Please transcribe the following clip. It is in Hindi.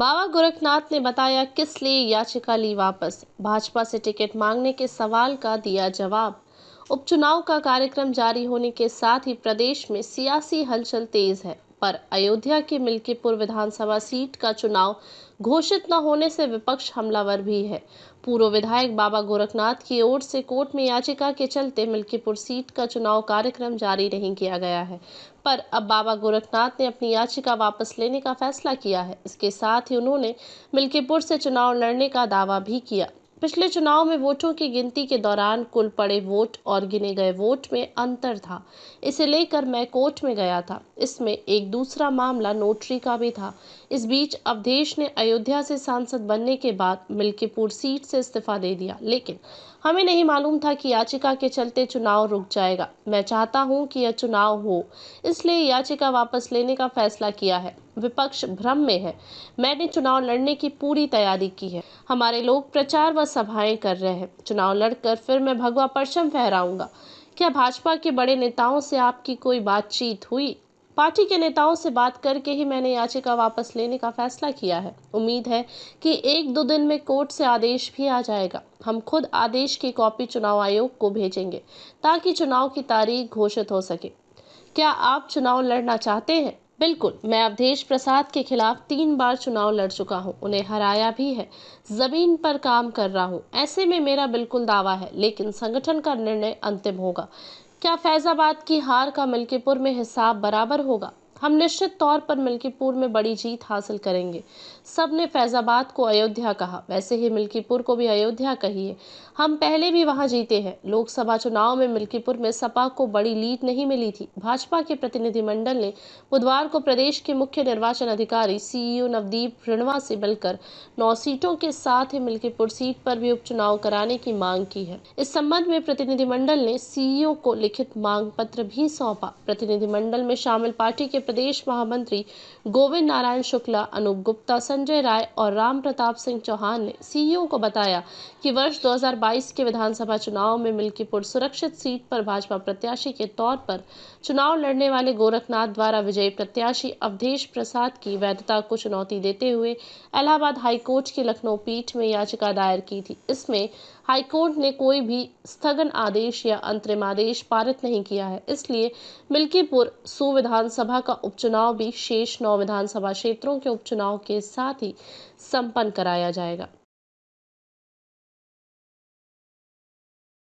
बाबा गोरखनाथ ने बताया किस लिए याचिका ली वापस। भाजपा से टिकट मांगने के सवाल का दिया जवाब। उपचुनाव का कार्यक्रम जारी होने के साथ ही प्रदेश में सियासी हलचल तेज है, पर अयोध्या की मिल्कीपुर विधानसभा सीट का चुनाव घोषित न होने से विपक्ष हमलावर भी है। पूर्व विधायक बाबा गोरखनाथ की ओर से कोर्ट में याचिका के चलते मिल्कीपुर सीट का चुनाव कार्यक्रम जारी नहीं किया गया है, पर अब बाबा गोरखनाथ ने अपनी याचिका वापस लेने का फैसला किया है। इसके साथ ही उन्होंने मिल्कीपुर से चुनाव लड़ने का दावा भी किया। पिछले चुनाव में वोटों की गिनती के दौरान कुल पड़े वोट और गिने गए वोट में अंतर था, इसे लेकर मैं कोर्ट में गया था। इसमें एक दूसरा मामला नोटरी का भी था। इस बीच अवधेश ने अयोध्या से सांसद बनने के बाद मिल्कीपुर सीट से इस्तीफा दे दिया, लेकिन हमें नहीं मालूम था कि याचिका के चलते चुनाव रुक जाएगा। मैं चाहता हूं कि यह चुनाव हो, इसलिए याचिका वापस लेने का फैसला किया है। विपक्ष भ्रम में है। मैंने चुनाव लड़ने की पूरी तैयारी की है। हमारे लोग प्रचार व सभाएं कर रहे हैं। चुनाव लड़कर फिर मैं भगवा परचम फहराऊंगा। क्या भाजपा के बड़े नेताओं से आपकी कोई बातचीत हुई? पार्टी के नेताओं से बात करके ही मैंने याचिका वापस लेने का फैसला किया है। उम्मीद है कि 1-2 दिन में कोर्ट से आदेश भी आ जाएगा। हम खुद आदेश की कॉपी चुनाव आयोग को भेजेंगे ताकि चुनाव की तारीख घोषित हो सके। क्या आप चुनाव लड़ना चाहते हैं? बिल्कुल, मैं अवधेश प्रसाद के खिलाफ 3 बार चुनाव लड़ चुका हूं, उन्हें हराया भी है। जमीन पर काम कर रहा हूं, ऐसे में मेरा बिल्कुल दावा है, लेकिन संगठन का निर्णय अंतिम होगा। क्या फैजाबाद की हार का मिल्कीपुर में हिसाब बराबर होगा? हम निश्चित तौर पर मिल्कीपुर में बड़ी जीत हासिल करेंगे। सबने फैजाबाद को अयोध्या कहा, वैसे ही मिल्कीपुर को भी अयोध्या कहिए। हम पहले भी वहां जीते हैं। लोकसभा चुनाव में मिल्कीपुर में सपा को बड़ी लीड नहीं मिली थी। भाजपा के प्रतिनिधिमंडल ने बुधवार को प्रदेश के मुख्य निर्वाचन अधिकारी सीईओ नवदीप रिणवा से मिलकर 9 सीटों के साथ ही मिल्कीपुर सीट पर भी उपचुनाव कराने की मांग की है। इस संबंध में प्रतिनिधिमंडल ने सीईओ को लिखित मांग पत्र भी सौंपा। प्रतिनिधिमंडल में शामिल पार्टी के प्रदेश महामंत्री गोविंद नारायण शुक्ला, अनूप गुप्ता, संजय राय और राम प्रताप सिंह चौहान ने सीईओ को बताया कि वर्ष 2022 के विधानसभा चुनाव में मिल्कीपुर सुरक्षित सीट पर भाजपा प्रत्याशी के तौर पर चुनाव लड़ने वाले गोरखनाथ द्वारा विजयी प्रत्याशी अवधेश प्रसाद की वैधता को चुनौती देते हुए इलाहाबाद हाईकोर्ट की लखनऊ पीठ में याचिका दायर की थी। इसमें हाईकोर्ट ने कोई भी स्थगन आदेश या अंतरिम आदेश पारित नहीं किया है, इसलिए मिल्कीपुर विधानसभा का उपचुनाव भी शेष 9 विधानसभा क्षेत्रों के उपचुनाव के साथ ही संपन्न कराया जाएगा।